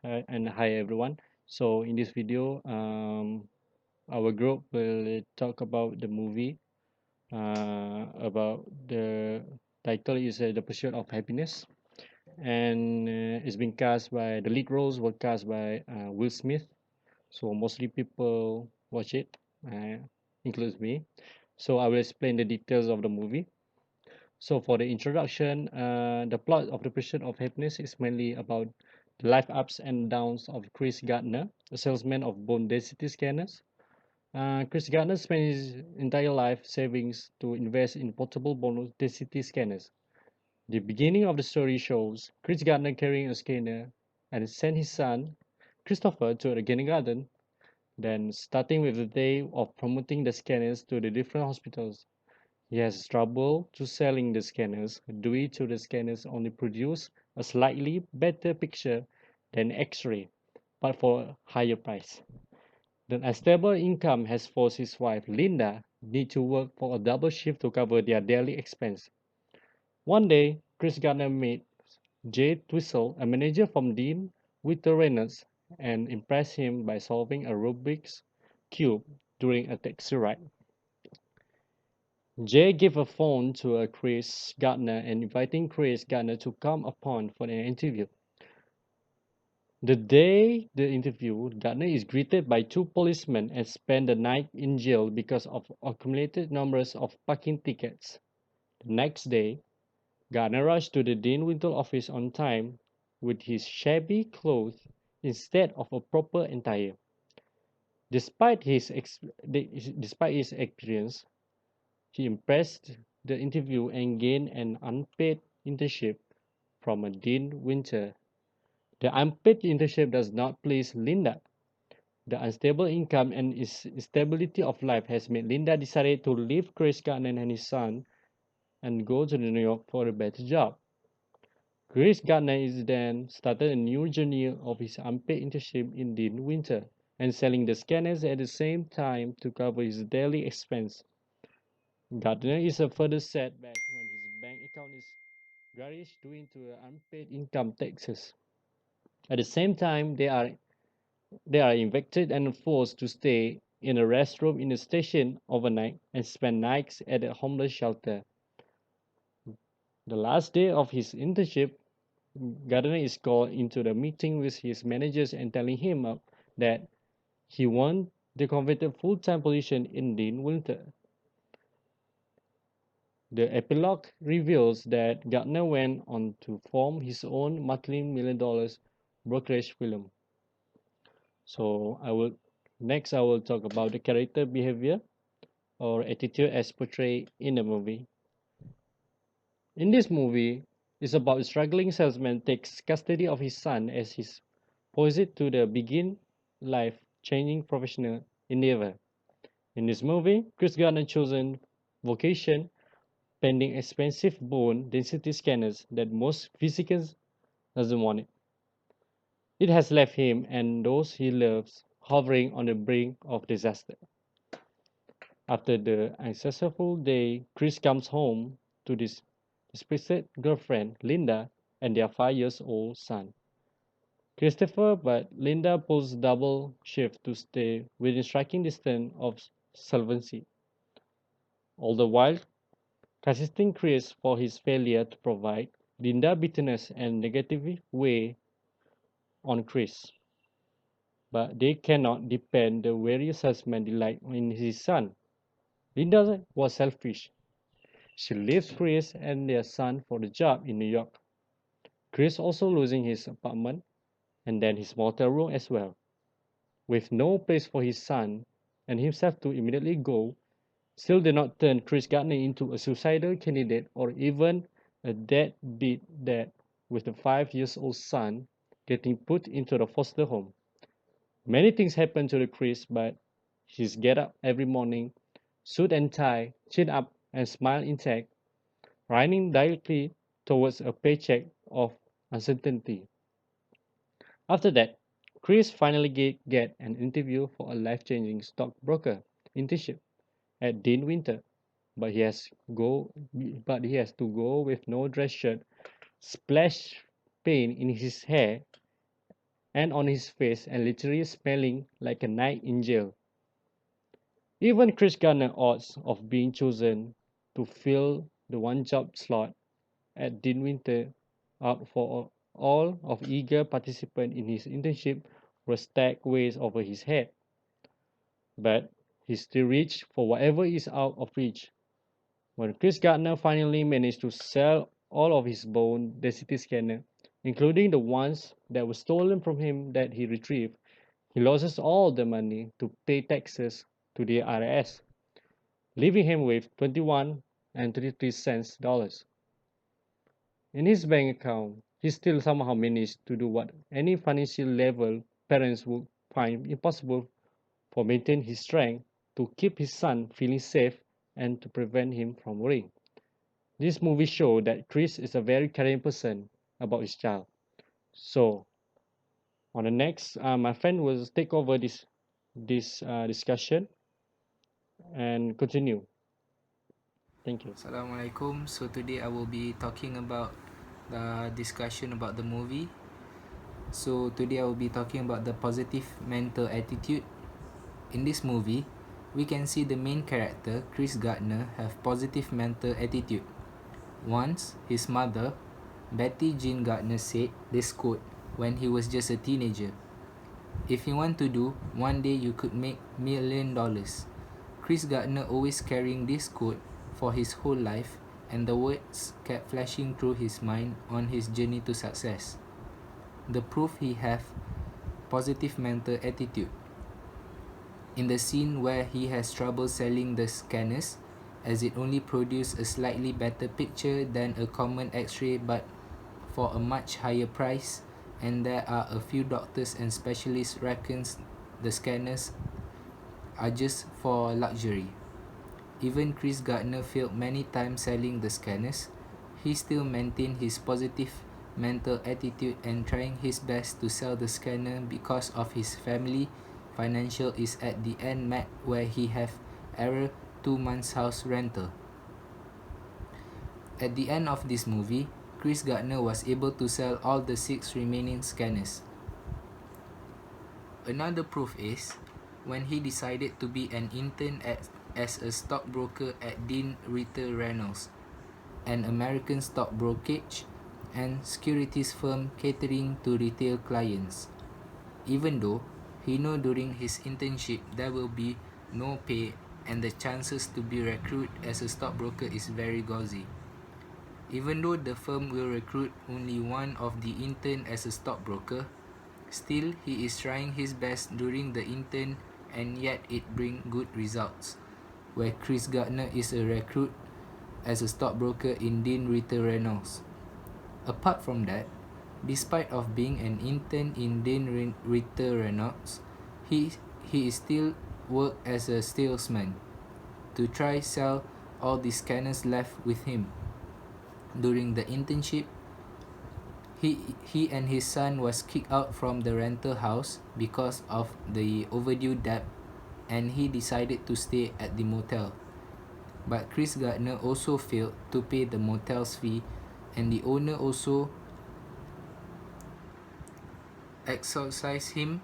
and hi everyone. So in this video, our group will talk about the movie. About the title is The Pursuit of Happiness, and it's been cast by the lead roles were cast by Will Smith. So mostly people watch it, uh, includes me. So I will explain the details of the movie. So for the introduction, the plot of The Pursuit of Happiness is mainly about the life ups and downs of Chris Gardner, a salesman of bone density scanners. Chris Gardner spent his entire life savings to invest in portable bone density scanners. The beginning of the story shows Chris Gardner carrying a scanner and sent his son, Christopher, to the kindergarten, then starting with the day of promoting the scanners to the different hospitals. He has trouble to selling the scanners due to the scanners only produce a slightly better picture than X-ray, but for a higher price. The unstable income has forced his wife, Linda, need to work for a double shift to cover their daily expense. One day, Chris Gardner met Jay Twistle, a manager from Dean Winter Reynolds, and impressed him by solving a Rubik's Cube during a taxi ride. Jay gave a phone to a Chris Gardner and inviting Chris Gardner to come upon for an interview. The day the interview, Gardner is greeted by two policemen and spent the night in jail because of accumulated numbers of parking tickets. The next day, Gardner rushed to the Dean Wintle office on time with his shabby clothes instead of a proper attire. Despite despite his experience, he impressed the interview and gained an unpaid internship from a Dean Winter. The unpaid internship does not please Linda. The unstable income and instability of life has made Linda decided to leave Chris Gardner and his son and go to New York for a better job. Chris Gardner is then started a new journey of his unpaid internship in Dean Winter and selling the scanners at the same time to cover his daily expense. Gardner is a further setback when his bank account is garnished due to unpaid income taxes. At the same time, they are evicted and forced to stay in a restroom in the station overnight and spend nights at a homeless shelter. The last day of his internship, Gardner is called into the meeting with his managers and telling him that he won the coveted full-time position in Dean Winter. The epilogue reveals that Gardner went on to form his own multi-million dollars brokerage firm. So I will talk about the character behavior or attitude as portrayed in the movie. In this movie, it's about a struggling salesman takes custody of his son as he's poised to the begin life-changing professional endeavor. In this movie, Chris Gardner chosen vocation pending expensive bone density scanners that most physicians doesn't want it. It has left him and those he loves hovering on the brink of disaster. After the unsuccessful day, Chris comes home to this displeased girlfriend, Linda, and their 5 years old son, Christopher, but Linda pulls double shift to stay within striking distance of solvency. All the while, casting Chris for his failure to provide, Linda bitterness and negative weigh on Chris, but they cannot depend the various husband delight in his son. Linda was selfish. She leaves Chris and their son for the job in New York. Chris also losing his apartment and then his motel room as well. With no place for his son and himself to immediately go, still did not turn Chris Gardner into a suicidal candidate or even a deadbeat dad with a 5 years old son getting put into the foster home. Many things happen to the Chris, but his get up every morning, suit and tie, chin up and smile intact, running directly towards a paycheck of uncertainty. After that, Chris finally get an interview for a life-changing stockbroker internship at Dean Winter, but he has to go with no dress shirt, splash paint in his hair, and on his face and literally smelling like a night in jail. Even Chris Gardner odds of being chosen to fill the one job slot at Dean Winter up for all of eager participants in his internship were stacked ways over his head. But he still reached for whatever is out of reach. When Chris Gardner finally managed to sell all of his bone density scanner, including the ones that were stolen from him that he retrieved, he loses all the money to pay taxes to the IRS, leaving him with 21 and 33 cents dollars. In his bank account, he still somehow managed to do what any financial level parents would find impossible for maintain his strength to keep his son feeling safe and to prevent him from worrying. This movie shows that Chris is a very caring person about his child. So on the next, my friend will take over this discussion and continue. Thank you. Assalamualaikum. So today I will be talking about the discussion about the movie. So today I will be talking about the positive mental attitude. In this movie, we can see the main character, Chris Gardner, have positive mental attitude. Once, his mother, Betty Jean Gardner, said this quote when he was just a teenager. If you want to do, one day you could make $1,000,000. Chris Gardner always carrying this quote for his whole life, and the words kept flashing through his mind on his journey to success. The proof he have positive mental attitude. In the scene where he has trouble selling the scanners, as it only produces a slightly better picture than a common x-ray but for a much higher price, and there are a few doctors and specialists reckons the scanners are just for luxury. Even Chris Gardner failed many times selling the scanners. He still maintained his positive mental attitude and trying his best to sell the scanner because of his family financial is at the end met where he have error 2 months house rental. At the end of this movie, Chris Gardner was able to sell all the 6 remaining scanners. Another proof is when he decided to be an intern as a stockbroker at Dean Ritter Reynolds, an American stock brokerage and securities firm catering to retail clients. Even though he know during his internship there will be no pay and the chances to be recruited as a stockbroker is very gauzy. Even though the firm will recruit only one of the intern as a stockbroker, still he is trying his best during the intern and yet it bring good results. Where Chris Gardner is a recruit as a stockbroker in Dean Ritter Reynolds. Apart from that, despite of being an intern in Dean Ritter Reynolds, he is still work as a salesman to try sell all the scanners left with him. During the internship, he and his son was kicked out from the rental house because of the overdue debt and he decided to stay at the motel. But Chris Gardner also failed to pay the motel's fee and the owner also exorcised him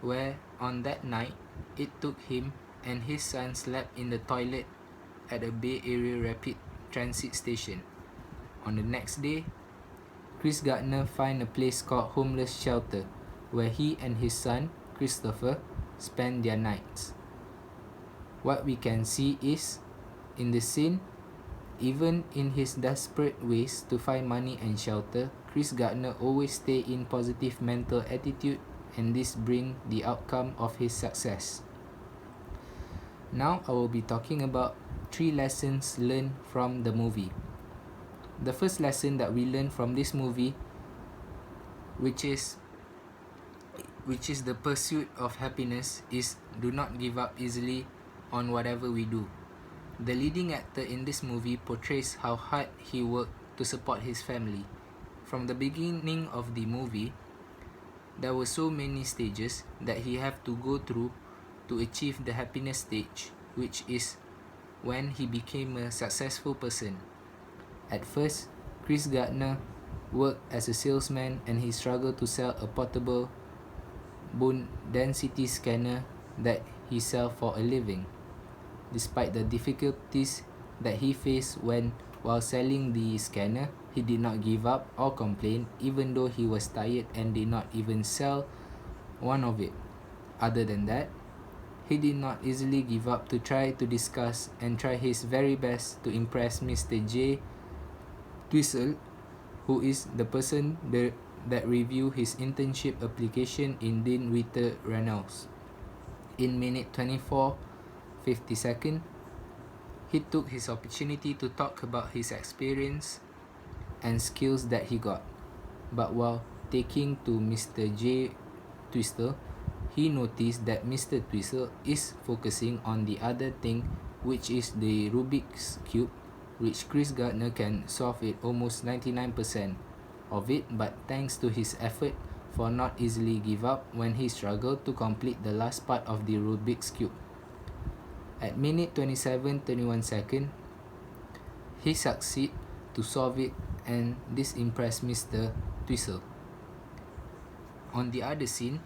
where on that night it took him and his son slept in the toilet at a Bay Area Rapid Transit station. On the next day, Chris Gardner find a place called Homeless Shelter where he and his son, Christopher, spend their nights. What we can see is, in the scene, even in his desperate ways to find money and shelter, Chris Gardner always stay in positive mental attitude and this bring the outcome of his success. Now I will be talking about 3 lessons learned from the movie. The first lesson that we learned from this movie, which is the pursuit of happiness, is do not give up easily on whatever we do. The leading actor in this movie portrays how hard he worked to support his family. From the beginning of the movie, there were so many stages that he have to go through to achieve the happiness stage, which is when he became a successful person. At first, Chris Gardner worked as a salesman and he struggled to sell a portable bone density scanner that he sells for a living. Despite the difficulties that he faced while selling the scanner, he did not give up or complain, even though he was tired and did not even sell one of it. Other than that, he did not easily give up to try to discuss and try his very best to impress Mr. J. Twistle, who is the person that reviewed his internship application in Dean Witter Reynolds. In minute 24:50, he took his opportunity to talk about his experience and skills that he got. But while taking to Mr. J. Twistle, he noticed that Mr. Twistle is focusing on the other thing, which is the Rubik's Cube, which Chris Gardner can solve it almost 99% of it, but thanks to his effort for not easily give up when he struggled to complete the last part of the Rubik's Cube. At minute 27:31, he succeeded to solve it, and this impressed Mr. Twistle. On the other scene,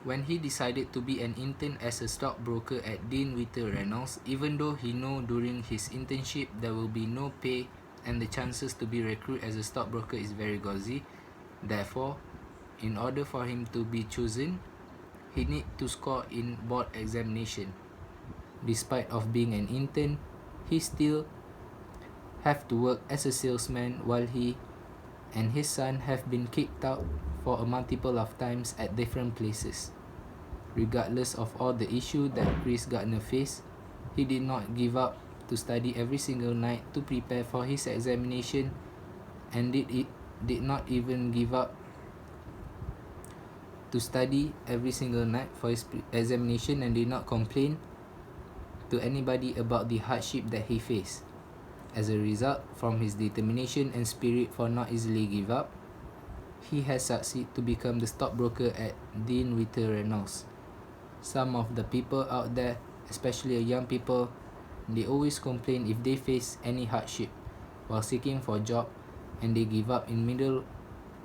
when he decided to be an intern as a stockbroker at Dean Witter Reynolds, even though he knew during his internship there will be no pay and the chances to be recruited as a stockbroker is very gauzy. Therefore, in order for him to be chosen, he need to score in board examination. Despite of being an intern, he still have to work as a salesman while he and his son have been kicked out for a multiple of times at different places. Regardless of all the issues that Chris Gardner faced, he did not give up to study every single night to prepare for his examination, and did not even give up to study every single night for his examination, and did not complain to anybody about the hardship that he faced. As a result, from his determination and spirit for not easily give up, he has succeeded to become the stockbroker at Dean Witter Reynolds. Some of the people out there, especially young people, they always complain if they face any hardship while seeking for a job, and they give up in middle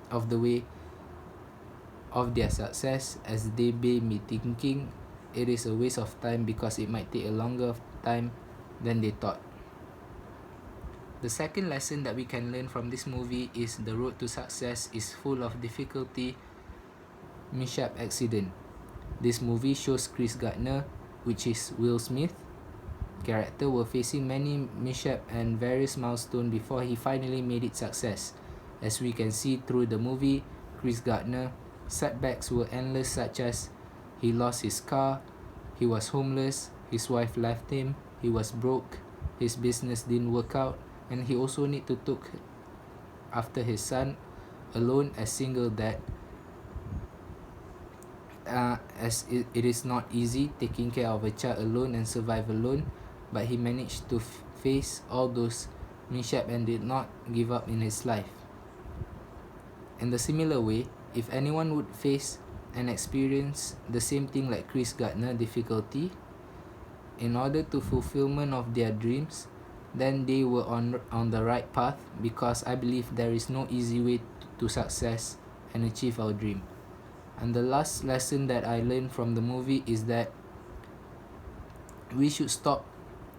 of the way of their success, as they may be thinking it is a waste of time because it might take a longer time than they thought. The second lesson that we can learn from this movie is the road to success is full of difficulty, mishap, accident. This movie shows Chris Gardner, which is Will Smith, character, were facing many mishap and various milestones before he finally made it success. As we can see through the movie, Chris Gardner setbacks were endless, such as he lost his car, he was homeless, his wife left him, he was broke, his business didn't work out, and he also need to look after his son alone as single dad. As it is not easy taking care of a child alone and survive alone, but he managed to face all those mishap and did not give up in his life. In the similar way, if anyone would face and experience the same thing like Chris Gardner, difficulty, in order to fulfillment of their dreams, then they were on the right path, because I believe there is no easy way to success and achieve our dream. And the last lesson that I learned from the movie is that we should stop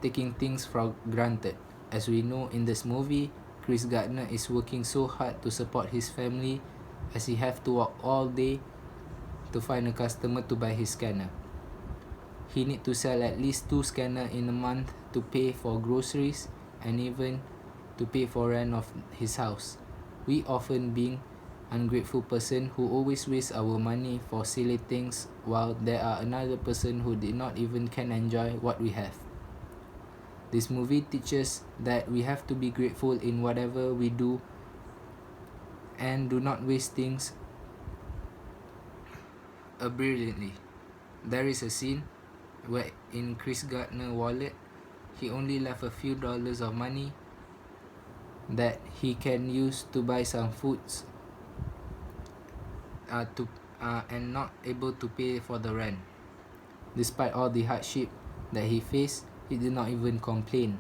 taking things for granted. As we know in this movie, Chris Gardner is working so hard to support his family, as he have to walk all day to find a customer to buy his scanner. He need to sell at least 2 scanners in a month to pay for groceries and even to pay for rent of his house. We often being ungrateful person who always waste our money for silly things, while there are another person who did not even can enjoy what we have. This movie teaches that we have to be grateful in whatever we do and do not waste things brilliantly. There is a scene where in Chris Gardner's wallet, he only left a few dollars of money that he can use to buy some foods and not able to pay for the rent. Despite all the hardship that he faced, he did not even complain,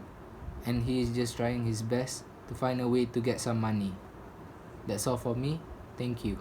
and he is just trying his best to find a way to get some money. That's all for me. Thank you.